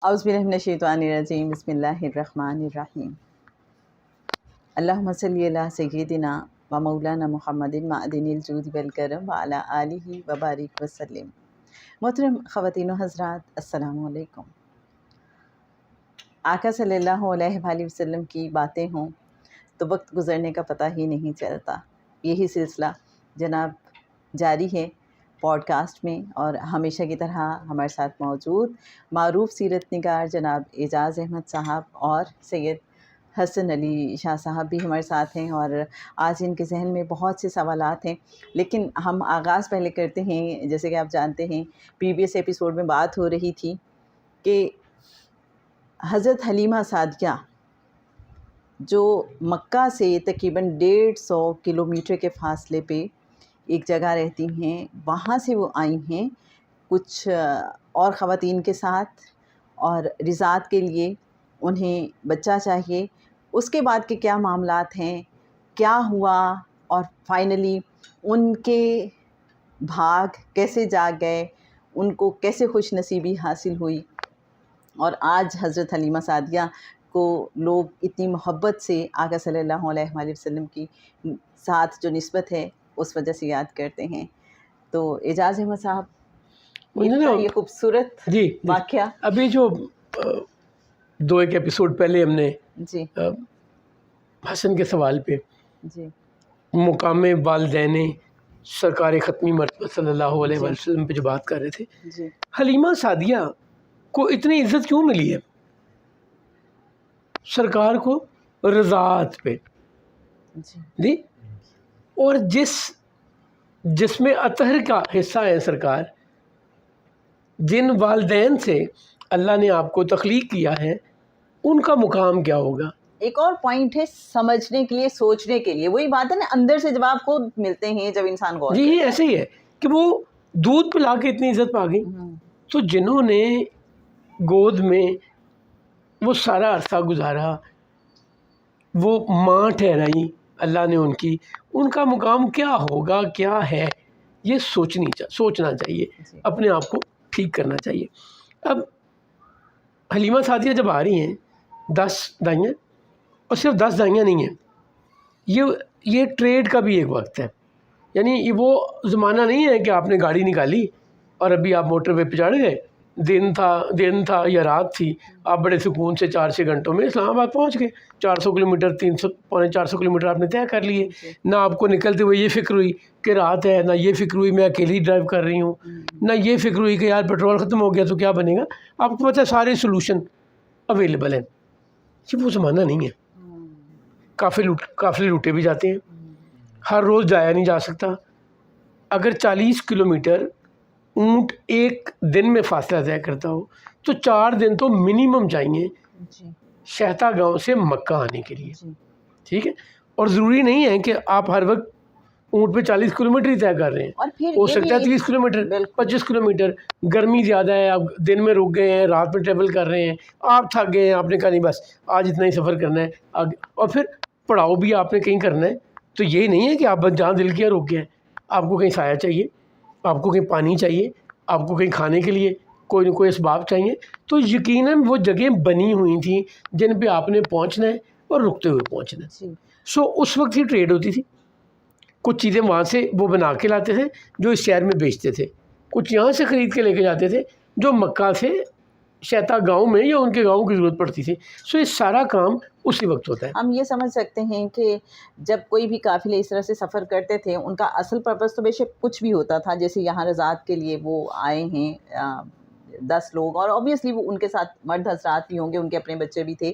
اعوذ باللہ من الشیطان الرجیم، بسم اللہ الرحمن الرحیم۔ اللہم صلی علی سیدنا و مولانا محمد معدن الجود والکرم وعلی آلہ وبارک وسلم۔ محترم خواتین و حضرات، السلام علیکم۔ آقا صلی اللہ علیہ وآلہ وسلم کی باتیں ہوں تو وقت گزرنے کا پتہ ہی نہیں چلتا۔ یہی سلسلہ جناب جاری ہے پوڈ کاسٹ میں، اور ہمیشہ کی طرح ہمارے ساتھ موجود معروف سیرت نگار جناب اعجاز احمد صاحب اور سید حسن علی شاہ صاحب بھی ہمارے ساتھ ہیں، اور آج ان کے ذہن میں بہت سے سوالات ہیں۔ لیکن ہم آغاز پہلے کرتے ہیں، جیسے کہ آپ جانتے ہیں پریویس ایپیسوڈ میں بات ہو رہی تھی کہ حضرت حلیمہ سعدیہ جو مکہ سے تقریباً 150 کلومیٹر کے فاصلے پہ ایک جگہ رہتی ہیں، وہاں سے وہ آئی ہیں کچھ اور خواتین کے ساتھ، اور رضاعت کے لیے انہیں بچہ چاہیے۔ اس کے بعد کے کیا معاملات ہیں، کیا ہوا، اور فائنلی ان کے بھاگ کیسے جاگ گئے، ان کو کیسے خوش نصیبی حاصل ہوئی، اور آج حضرت حلیمہ سعدیہ کو لوگ اتنی محبت سے آقا صلی اللہ علیہ وآلہ وسلم کی ساتھ جو نسبت ہے اس وجہ سے یاد کرتے ہیں۔ تو اعجاز احمد صاحب، یہ خوبصورت واقعہ ابھی جو دو ایک ایپیسوڈ پہلے ہم نے جی حسن کے سوال پہ جی مقام والدین سرکار ختمی مرتبہ صلی اللہ علیہ وآلہ وسلم پہ جو بات کر رہے تھے، جی حلیمہ سعدیہ کو اتنی عزت کیوں ملی ہے سرکار کو؟ رضاعت پہ جی، اور جس میں اطہر کا حصہ ہے سرکار، جن والدین سے اللہ نے آپ کو تخلیق کیا ہے، ان کا مقام کیا ہوگا؟ ایک اور پوائنٹ ہے سمجھنے کے لیے، سوچنے کے لیے، وہی بات ہے نا، اندر سے جواب خود ملتے ہیں جب انسان غور جی کرتا ہے۔ ایسے ہی ہے کہ وہ دودھ پلا کے اتنی عزت پا گئی، تو جنہوں نے گود میں وہ سارا عرصہ گزارا، وہ ماں ٹھہرائی اللہ نے ان کا مقام کیا ہوگا، کیا ہے، یہ سوچنا چاہیے، اپنے آپ کو ٹھیک کرنا چاہیے۔ اب حلیمہ سعدیہ جب آ رہی ہیں 10 دائیاں، اور صرف 10 دائیاں نہیں ہیں، یہ ٹریڈ کا بھی ایک وقت ہے، یعنی وہ زمانہ نہیں ہے کہ آپ نے گاڑی نکالی اور ابھی آپ موٹر وے پہ چڑھ گئے، دن تھا یا رات تھی، آپ بڑے سکون سے 4-6 گھنٹوں میں اسلام آباد پہنچ گئے، 400 کلومیٹر 450 کلومیٹر آپ نے طے کر لیے۔ نہ آپ کو نکلتے ہوئے یہ فکر ہوئی کہ رات ہے، نہ یہ فکر ہوئی میں اکیلی ڈرائیو کر رہی ہوں، نہ یہ فکر ہوئی کہ یار پیٹرول ختم ہو گیا تو کیا بنے گا۔ آپ کو پتہ ہے سارے سلوشن اویلیبل ہیں۔ یہ وہ زمانہ نہیں ہے۔ قافلے لوٹے بھی جاتے ہیں، ہر روز جایا نہیں جا سکتا۔ اگر 40 کلومیٹر اونٹ ایک دن میں فاصلہ طے کرتا ہو تو 4 دن تو منیمم چاہیے شہتا گاؤں سے مکہ آنے کے لیے، ٹھیک ہے؟ اور ضروری نہیں ہے کہ آپ ہر وقت اونٹ پہ 40 کلومیٹر ہی طے کر رہے ہیں، ہو سکتا ہے 30 کلومیٹر 25 کلومیٹر، گرمی زیادہ ہے، آپ دن میں رک گئے ہیں، رات میں ٹریول کر رہے ہیں، آپ تھک گئے ہیں، آپ نے کہا نہیں بس آج اتنا ہی سفر کرنا ہے آگے، اور پھر پڑاؤ بھی آپ نے کہیں کرنا ہے، تو یہ نہیں ہے کہ آپ بس جہاں دل کیا رک گئے ہیں، آپ کو کہیں سایہ چاہیے، آپ کو کہیں پانی چاہیے، آپ کو کہیں کھانے کے لیے کوئی نہ کوئی اسباب چاہیے، تو یقیناً وہ جگہیں بنی ہوئی تھیں جن پہ آپ نے پہنچنا ہے اور رکتے ہوئے پہنچنا ہے۔ اس وقت ہی ٹریڈ ہوتی تھی، کچھ چیزیں وہاں سے وہ بنا کے لاتے تھے جو اس شہر میں بیچتے تھے، کچھ یہاں سے خرید کے لے کے جاتے تھے جو مکہ سے شیتا گاؤں میں یا ان کے گاؤں کی ضرورت پڑتی تھی۔ یہ سارا کام اسی وقت ہوتا ہے۔ ہم یہ سمجھ سکتے ہیں کہ جب کوئی بھی قافلے اس طرح سے سفر کرتے تھے، ان کا اصل پرپس تو بے شک کچھ بھی ہوتا تھا، جیسے یہاں رضاعت کے لیے وہ آئے ہیں 10 لوگ، اور اوبیسلی وہ ان کے ساتھ مرد حضرات بھی ہوں گے، ان کے اپنے بچے بھی تھے،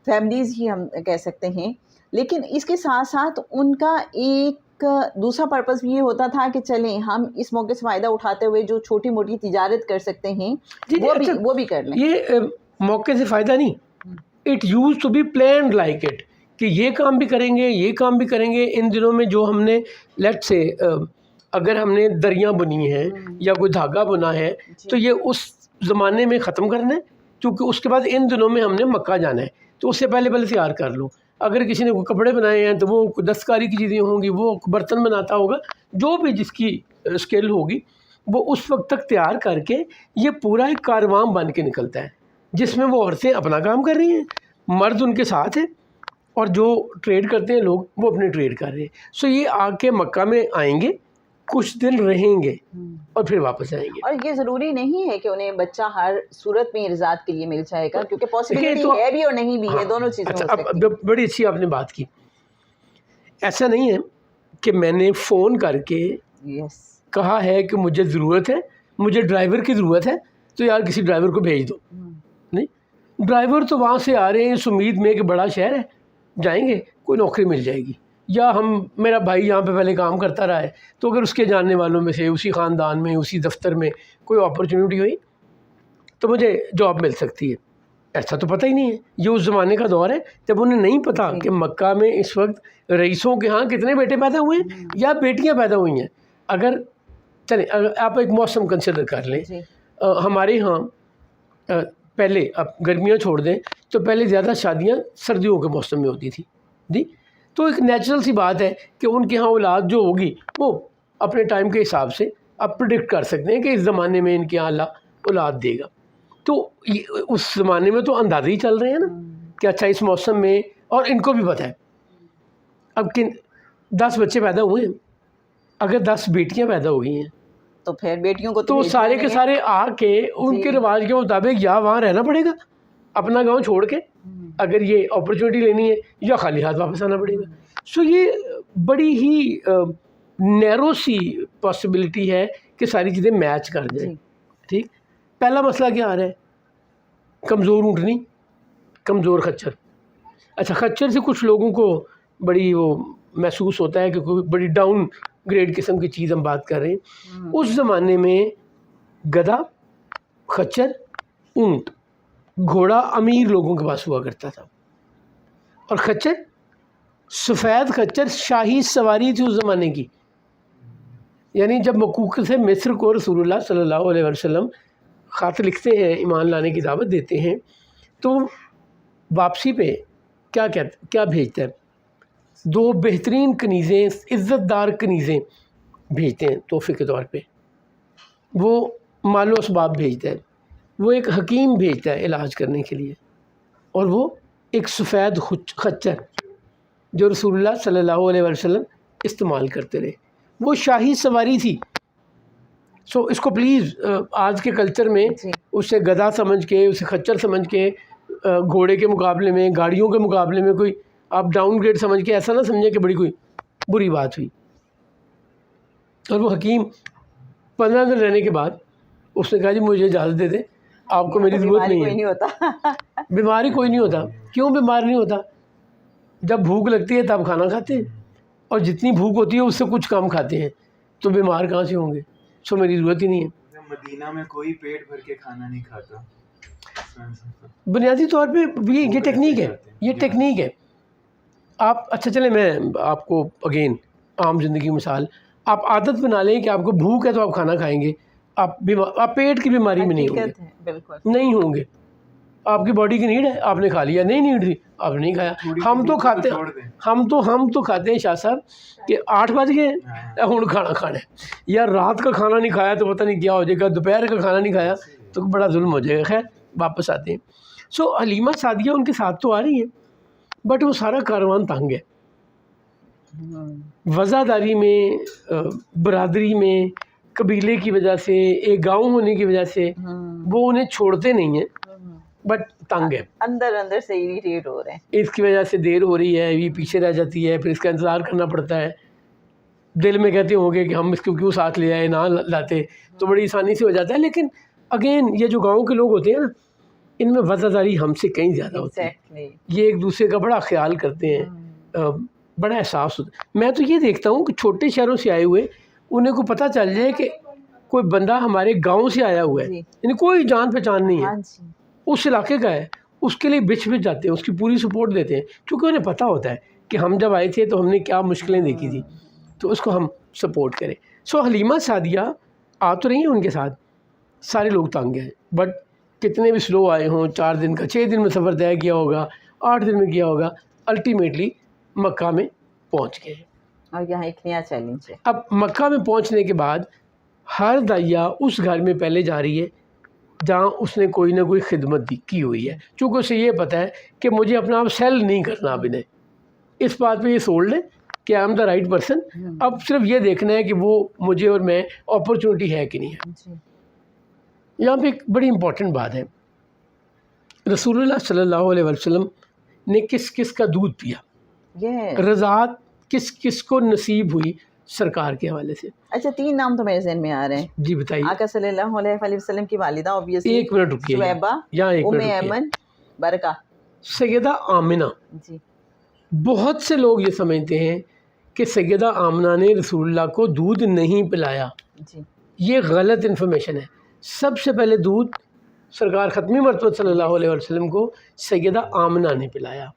فیملیز ہی ہم کہہ سکتے ہیں۔ لیکن اس کے ساتھ ساتھ ان کا ایک دوسرا پرپس بھی یہ ہوتا تھا کہ چلیں ہم اس موقع سے فائدہ اٹھاتے ہوئے جو چھوٹی موٹی تجارت کر سکتے ہیں وہ بھی کر لیں۔ یہ موقع سے فائدہ نہیں، it use to be planned like it, کہ یہ کام بھی کریں گے، یہ کام بھی کریں گے۔ ان دنوں میں جو ہم نے لیٹ سے اگر ہم نے دریاں بنی ہیں یا کوئی دھاگا بنا ہے تو یہ اس زمانے میں ختم کرنا ہے، کیونکہ اس کے بعد ان دنوں میں ہم نے مکہ جانا ہے، تو اس سے پہلے تیار کر لو۔ اگر کسی نے کوئی کپڑے بنائے ہیں تو وہ دستکاری کی چیزیں ہوں گی، وہ برتن بناتا ہوگا، جو بھی جس کی اسکل ہوگی وہ اس وقت تک تیار کر کے یہ پورا ایک کارواں بن کے نکلتا ہے۔ جس میں وہ عورتیں اپنا کام کر رہی ہیں, مرد ان کے ساتھ ہیں, اور جو ٹریڈ کرتے ہیں لوگ وہ اپنے ٹریڈ کر رہے ہیں. سو یہ آ کے مکہ میں آئیں گے, کچھ دن رہیں گے اور پھر واپس آئیں گے. اور یہ ضروری نہیں ہے کہ انہیں بچہ ہر صورت میں ارزاد کے لیے مل جائے گا, کیونکہ پاسبلٹی ہے بھی اور نہیں بھی ہے, دونوں چیزیں ہو سکتی ہیں. اب بڑی اچھی آپ نے بات کی. ایسا نہیں ہے کہ میں نے فون کر کے کہا ہے کہ مجھے ضرورت ہے, مجھے ڈرائیور کی ضرورت ہے, تو یار کسی ڈرائیور کو بھیج دو. نہیں, ڈرائیور تو وہاں سے آ رہے ہیں اس امید میں کہ بڑا شہر ہے, جائیں گے کوئی نوکری مل جائے گی, یا میرا بھائی یہاں پہ پہلے کام کرتا رہا ہے, تو اگر اس کے جاننے والوں میں سے اسی خاندان میں اسی دفتر میں کوئی اپرچونیٹی ہوئی تو مجھے جاب مل سکتی ہے. ایسا تو پتہ ہی نہیں ہے. یہ اس زمانے کا دور ہے جب انہیں نہیں پتہ کہ مکہ میں اس وقت رئیسوں کے ہاں کتنے بیٹے پیدا ہوئے ہیں یا بیٹیاں پیدا ہوئی ہیں. اگر چلیں آپ ایک موسم کنسیڈر کر لیں, ہمارے ہاں پہلے اب گرمیاں چھوڑ دیں تو پہلے زیادہ شادیاں سردیوں کے موسم میں ہوتی تھی جی. تو ایک نیچرل سی بات ہے کہ ان کے ہاں اولاد جو ہوگی وہ اپنے ٹائم کے حساب سے آپ پریڈکٹ کر سکتے ہیں کہ اس زمانے میں ان کے ہاں اللہ اولاد دے گا. تو اس زمانے میں تو اندازے ہی چل رہے ہیں نا کہ اچھا اس موسم میں, اور ان کو بھی پتہ ہے اب کہ 10 بچے پیدا ہوئے ہیں, اگر 10 بیٹیاں پیدا ہو گئی ہیں تو پھر بیٹیوں کو تو سارے کے سارے آ کے ان کے رواج کے مطابق یا وہاں رہنا پڑے گا اپنا گاؤں چھوڑ کے, اگر یہ اپرچونیٹی لینی ہے, یا خالی ہاتھ واپس آنا پڑے گا. سو یہ بڑی ہی نیرو سی پاسبلٹی ہے کہ ساری چیزیں میچ کر جائیں. ٹھیک, پہلا مسئلہ کیا آ رہا ہے, کمزور اونٹنی کمزور خچر. اچھا, خچر سے کچھ لوگوں کو بڑی وہ محسوس ہوتا ہے کہ کوئی بڑی ڈاؤن گریڈ قسم کی چیز ہم بات کر رہے ہیں. اس زمانے میں گدھا, خچر, اونٹ, گھوڑا امیر لوگوں کے پاس ہوا کرتا تھا, اور خچر سفید خچر شاہی سواری تھی اس زمانے کی. یعنی جب مکوک سے مصر کو رسول اللہ صلی اللہ علیہ وسلم خط لکھتے ہیں, ایمان لانے کی دعوت دیتے ہیں, تو واپسی پہ کیا بھیجتا ہے, 2 بہترین کنیزیں, عزت دار کنیزیں بھیجتے ہیں تحفے کے طور پہ. وہ مال و اسباب بھیجتا ہے, وہ ایک حکیم بھیجتا ہے علاج کرنے کے لیے, اور وہ ایک سفید خچر جو رسول اللہ صلی اللہ علیہ وسلم استعمال کرتے رہے. وہ شاہی سواری تھی. سو اس کو پلیز آج کے کلچر میں اسے گدھا سمجھ کے, اسے خچر سمجھ کے, گھوڑے کے مقابلے میں, گاڑیوں کے مقابلے میں کوئی آپ ڈاؤن گریڈ سمجھ کے ایسا نہ سمجھیں کہ بڑی کوئی بری بات ہوئی. اور وہ حکیم 15 دن رہنے کے بعد اس نے کہا جی مجھے اجازت دے دیں, آپ کو میری ضرورت نہیں ہے. بیماری کوئی نہیں ہوتا. کیوں بیمار نہیں ہوتا؟ جب بھوک لگتی ہے تب کھانا کھاتے ہیں, اور جتنی بھوک ہوتی ہے اس سے کچھ کم کھاتے ہیں, تو بیمار کہاں سے ہوں گے؟ سو میری ضرورت ہی نہیں ہے. مدینہ میں کوئی پیٹ بھر کے کھانا نہیں کھاتا. بنیادی طور پہ یہ ٹیکنیک ہے, یہ ٹیکنیک ہے. آپ اچھا چلیں میں آپ کو اگین عام زندگی مثال, آپ عادت بنا لیں کہ آپ کو بھوک ہے تو آپ کھانا کھائیں گے, آپ پیٹ کی بیماری میں نہیں ہوں گے, نہیں ہوں گے. آپ کی باڈی کی نیڈ ہے, آپ نے کھا لیا, نہیں نیڈ تھی آپ نے نہیں کھایا. ہم تو کھاتے ہم تو کھاتے ہیں شاہ صاحب کہ 8 بج گئے ہوں کھانا کھانا ہے, یا رات کا کھانا نہیں کھایا تو پتہ نہیں کیا ہو جائے گا, دوپہر کا کھانا نہیں کھایا تو بڑا ظلم ہو جائے گا. خیر واپس آتے ہیں. سو حلیمہ سعدیہ ان کے ساتھ تو آ رہی ہیں, بٹ وہ سارا کاروان تنگ ہے. وزاداری میں, برادری میں, قبیلے کی وجہ سے, ایک گاؤں ہونے کی وجہ سے وہ انہیں چھوڑتے نہیں ہیں, بٹ تنگ ہے, اندر سے اریٹیٹ ہو رہے ہیں. اس کی وجہ سے دیر ہو رہی ہے, یہ پیچھے رہ جاتی ہے, پھر اس کا انتظار کرنا پڑتا ہے. دل میں کہتے ہوں گے کہ ہم اس کو کیوں ساتھ لے آئے, نہ لاتے تو بڑی آسانی سے ہو جاتا ہے. لیکن اگین یہ جو گاؤں کے لوگ ہوتے ہیں نا, ان میں وزاداری ہم سے کہیں زیادہ ہوتی ہے. یہ ایک دوسرے کا بڑا خیال کرتے ہیں, بڑا احساس ہوتا ہے. میں تو یہ دیکھتا ہوں کہ چھوٹے شہروں سے آئے ہوئے انہیں کو پتہ چل جائے کہ کوئی بندہ ہمارے گاؤں سے آیا ہوا ہے, یعنی کوئی جان پہچان نہیں ہے, اس علاقے کا ہے, اس کے لیے بچ جاتے ہیں, اس کی پوری سپورٹ دیتے ہیں, کیونکہ انہیں پتہ ہوتا ہے کہ ہم جب آئے تھے تو ہم نے کیا مشکلیں دیکھی تھی, تو اس کو ہم سپورٹ کریں. سو حلیمہ سعدیہ آ تو رہی ہیں ان کے ساتھ, سارے لوگ تنگ ہیں, بٹ کتنے بھی سلو آئے ہوں, 4 دن کا 6 دن میں سفر طے کیا ہوگا, 8 دن میں کیا ہوگا, الٹیمیٹلی مکہ میں پہنچ گئے. اور یہاں ایک نیا چیلنج ہے. اب مکہ میں پہنچنے کے بعد ہر دائیا اس گھر میں پہلے جا رہی ہے جہاں اس نے کوئی نہ کوئی خدمت کی ہوئی ہے، چونکہ اسے یہ پتہ ہے کہ مجھے اپنا آپ سیل نہیں کرنا اب انہیں، اس بات پہ یہ سولڈ ہے کہ I am the right person. اب صرف یہ دیکھنا ہے کہ وہ مجھے اور میں اپرچونٹی ہے کہ نہیں ہے. یہاں پہ ایک بڑی امپورٹنٹ بات ہے، رسول اللہ صلی اللہ علیہ وسلم نے کس کس کا دودھ پیا، رضاعت کس کس کو نصیب ہوئی سرکار کے حوالے سے. اچھا 3 نام تو میرے ذہن میں آ رہے ہیں. جی بتائیے. آقا صلی اللہ علیہ وسلم کی والدہ اوبیسلی ایک منٹ رکیے، شعیبہ، یہاں ایک ام منٹ رکیے. ایمن، برکہ. سیدہ آمنہ. جی بہت سے لوگ یہ سمجھتے ہیں کہ سیدہ آمنہ نے رسول اللہ کو دودھ نہیں پلایا. جی یہ غلط انفارمیشن ہے. سب سے پہلے دودھ سرکار ختمی مرتبہ صلی اللہ علیہ وسلم کو سیدہ آمنہ نے پلایا.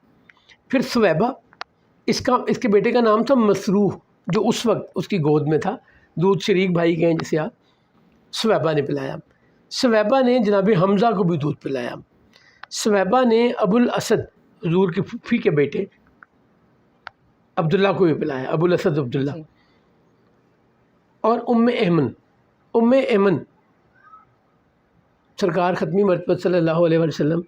پھر سویبہ، اس کے بیٹے کا نام تھا مسروح، جو اس وقت اس کی گود میں تھا. دودھ شریک بھائی کے ہیں جسے آپ، سویبہ نے پلایا. سویبہ نے جناب حمزہ کو بھی دودھ پلایا. سویبہ نے ابو الاسد حضور کی پھوپھی کے بیٹے عبداللہ کو بھی پلایا، ابو الاسد عبداللہ. اور ام ایمن سرکار ختمی مرتبہ صلی اللہ علیہ وسلم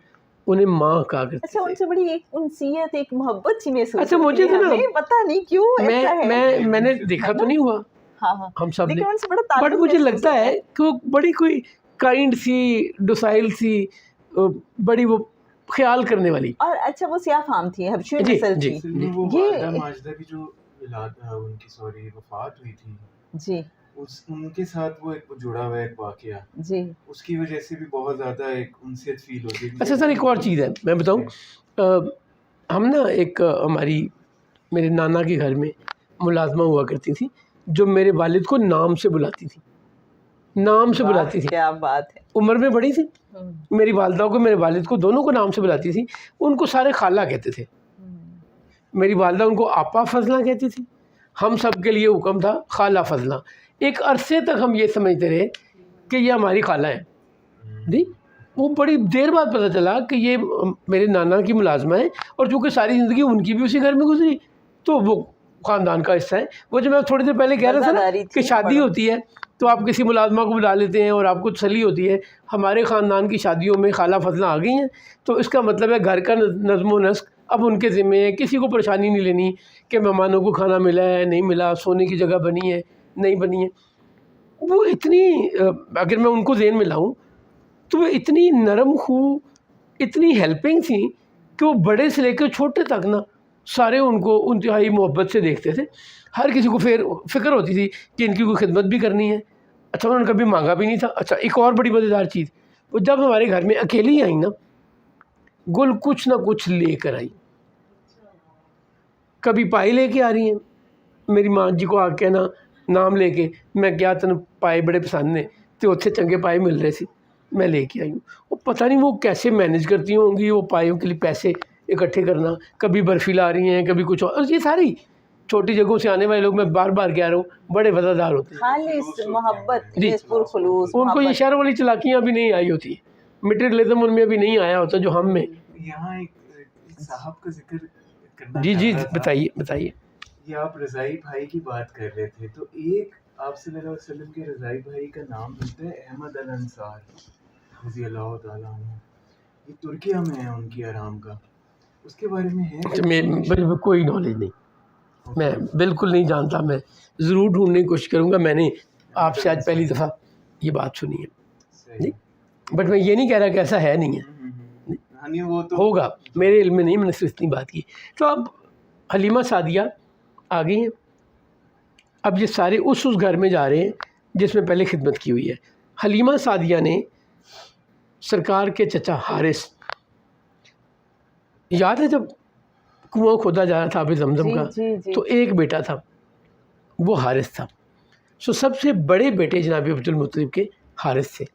انہیں ماں کہا کرتے اچھا ان سے بڑی ایک انسیت، ایک محبت سی محسوس اچھا مجھے تو نا پتہ نہیں کیوں ایسا ہے. میں نے دیکھا تو نہیں ہوا ہاں ہم سب نے، لیکن ان سے بڑا تعلق بٹ مجھے لگتا ہے کہ وہ بڑی کوئی کائنڈ سی، ڈوسائل سی، بڑی وہ خیال کرنے والی. اور اچھا وہ سیاہ فام تھی، حبشی جی نسل جی تھی. وہ یہ والدہ ماجدہ کی جو ان کی وفات ہوئی تھی، جی ان کے ساتھ وہ ایک جڑا ہوا ایک واقعہ، جی اس کی وجہ سے بھی بہت زیادہ ایک انسیت فیل ہوتی ہے. اچھا سر ایک اور چیز ہے میں بتاؤں، ہم نا ایک ہماری میرے نانا کے گھر میں ملازمہ ہوا کرتی تھی جو میرے والد کو نام سے بلاتی تھی، نام سے بلاتی تھی. کیا بات ہے. عمر میں بڑی تھی، میری والدہ کو میرے والد کو دونوں کو نام سے بلاتی تھی. ان کو سارے خالہ کہتے تھے. میری والدہ ان کو آپا فضلہ کہتی تھی. ہم سب کے لیے حکم تھا خالہ فضلہ. ایک عرصے تک ہم یہ سمجھتے رہے کہ یہ ہماری خالہ ہیں. جی وہ بڑی دیر بعد پتہ چلا کہ یہ میرے نانا کی ملازمہ ہے، اور چونکہ ساری زندگی ان کی بھی اسی گھر میں گزری تو وہ خاندان کا حصہ ہے. وہ جو میں تھوڑی دیر پہلے کہہ رہا تھا نا کہ شادی ہوتی ہے تو آپ کسی ملازمہ کو بلا لیتے ہیں اور آپ کو تسلی ہوتی ہے. ہمارے خاندان کی شادیوں میں خالہ فضلہ آ گئی ہیں تو اس کا مطلب ہے گھر کا نظم و نسق اب ان کے ذمے ہے. کسی کو پریشانی نہیں لینی کہ مہمانوں کو کھانا ملا ہے نہیں ملا، سونے کی جگہ بنی ہے نہیں بنی ہے. وہ اتنی اگر میں ان کو ذہن میں لاؤں تو وہ اتنی نرم خو، اتنی ہیلپنگ تھیں کہ وہ بڑے سے لے کے چھوٹے تک نا سارے ان کو انتہائی محبت سے دیکھتے تھے. ہر کسی کو فکر ہوتی تھی کہ ان کی کوئی خدمت بھی کرنی ہے. اچھا انہوں نے کبھی مانگا بھی نہیں تھا. اچھا ایک اور بڑی مزیدار چیز، وہ جب ہمارے گھر میں اکیلی آئیں نا گل کچھ نہ کچھ لے کر آئیں. کبھی پائے لے کے آ رہی ہیں، میری ماں جی کو آ کے نا نام لے کے، میں کیا تن پائے بڑے پسند نے تو اتنے چنگے پائے مل رہے سی میں لے کے آئی ہوں. وہ پتہ نہیں وہ کیسے مینیج کرتی ہوں گی وہ پائیوں کے لیے پیسے اکٹھے کرنا. کبھی برفی لا رہی ہیں کبھی کچھ اور یہ ساری چھوٹی جگہوں سے آنے والے لوگ، میں بار بار کہہ رہا ہوں، بڑے وفادار ہوتے ہیں. خالص محبت، جی پرخلوص ان کو یہ شہر والی چلاکیاں بھی نہیں آئی ہوتی، مٹیریلزم ان میں ابھی نہیں آیا ہوتا جو ہم میں. یہاں ایک صاحب کا ذکر کرنا جی جی چاہ رہا تھا. بتائیے. یہ آپ رضائی بھائی کی بات کر رہے تھے تو ایک آپ صلی اللہ علیہ وسلم کے رضائی بھائی کا نام ملتا ہے احمد الانصار رضی اللہ تعالیٰ عنہ. یہ ترکیہ میں ہے ان کی آرام کا، اس کے بارے میں ہے؟ میرے کوئی نالج نہیں، میں بالکل نہیں جانتا. میں ضرور ڈھونڈنے کی کوشش کروں گا. میں نے آپ سے آج پہلی دفعہ یہ بات سنی ہے جی، بٹ میں یہ نہیں کہہ رہا کہ ایسا ہے نہیں ہے، وہ تو ہوگا، میرے علم میں نہیں، میں نے صرف اتنی بات کی. تو اب حلیمہ سعدیہ آ گئی ہیں. اب یہ سارے اس گھر میں جا رہے ہیں جس میں پہلے خدمت کی ہوئی ہے. حلیمہ سعدیہ نے سرکار کے چچا حارث، یاد ہے جب کنواں کھودا جا رہا تھا آب زمزم کا تو ایک بیٹا تھا وہ حارث تھا. سب سے بڑے بیٹے جناب عبد المطلب کے حارث تھے.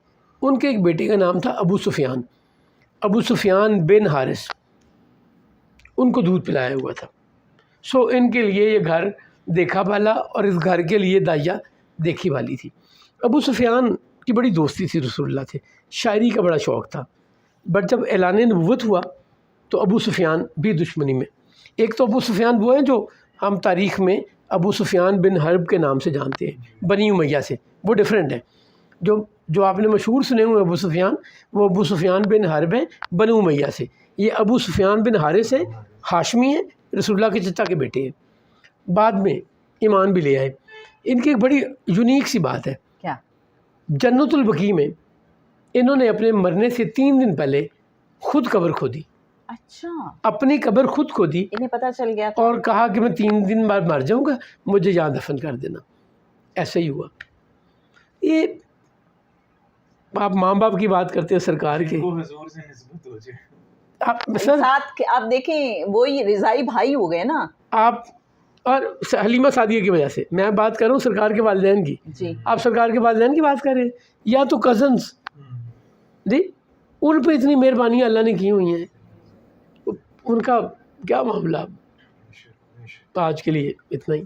ان کے ایک بیٹے کا نام تھا ابو سفیان بن حارث. ان کو دودھ پلایا ہوا تھا. ان کے لیے یہ گھر دیکھا بھالا اور اس گھر کے لیے دائیا دیکھی والی تھی. ابو سفیان کی بڑی دوستی تھی رسول اللہ سے، شاعری کا بڑا شوق تھا. بٹ جب اعلان نبوت ہوا تو ابو سفیان بھی دشمنی میں. ایک تو ابو سفیان وہ ہیں جو ہم تاریخ میں ابو سفیان بن حرب کے نام سے جانتے ہیں، بنی امیہ سے، وہ ڈیفرنٹ ہے. جو جو آپ نے مشہور سنے ہوئے ابو سفیان، وہ ابو سفیان بن حرب ہیں بنو امیہ سے. یہ ابو سفیان بن حارث ہیں، ہاشمی ہیں، رسول اللہ کے چچا کے بیٹے ہیں، بعد میں ایمان بھی لے آئے. ان کی ایک بڑی یونیک سی بات ہے، کیا؟ جنت البقیع میں انہوں نے اپنے مرنے سے 3 دن پہلے خود قبر کھودی، اچھا، اپنی قبر خود کھودی انہیں پتہ چل گیا تھا. اور کہا کہ میں 3 دن بعد مر جاؤں گا، مجھے یہاں دفن کر دینا. ایسے ہی ہوا. یہ آپ ماں باپ کی بات کرتے ہیں سرکار کے، کو حضور سے نسبت ہو جائے. آپ سر ساتھ آپ دیکھیں وہی رضائی بھائی ہو گئے نا. آپ اور حلیمہ سعدیہ کی وجہ سے میں بات کر رہا ہوں سرکار کے والدین کی، جی آپ سرکار کے والدین کی بات کر رہے ہیں، یا تو کزنس جی، ان پہ اتنی مہربانی اللہ نے کی ہوئی ہیں، ان کا کیا معاملہ. آج کے لیے اتنا ہی.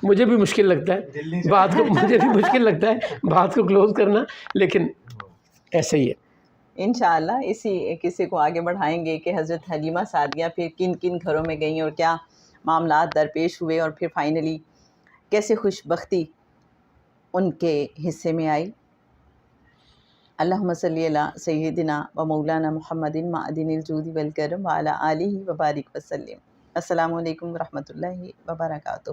مجھے بھی مشکل لگتا ہے بات کو، مجھے بھی مشکل لگتا ہے بات کو کلوز کرنا، لیکن ایسا ہی ہے. انشاءاللہ اسی قصے کو آگے بڑھائیں گے کہ حضرت حلیمہ سعدیہ پھر کن کن گھروں میں گئیں اور کیا معاملات درپیش ہوئے، اور پھر فائنلی کیسے خوش بختی ان کے حصے میں آئی. اللہم صلی علی سیدنا و مولانا محمد معدن الجود والکرم وعلی آلہ وبارک وسلم. السلام علیکم ورحمۃ اللہ وبرکاتہ.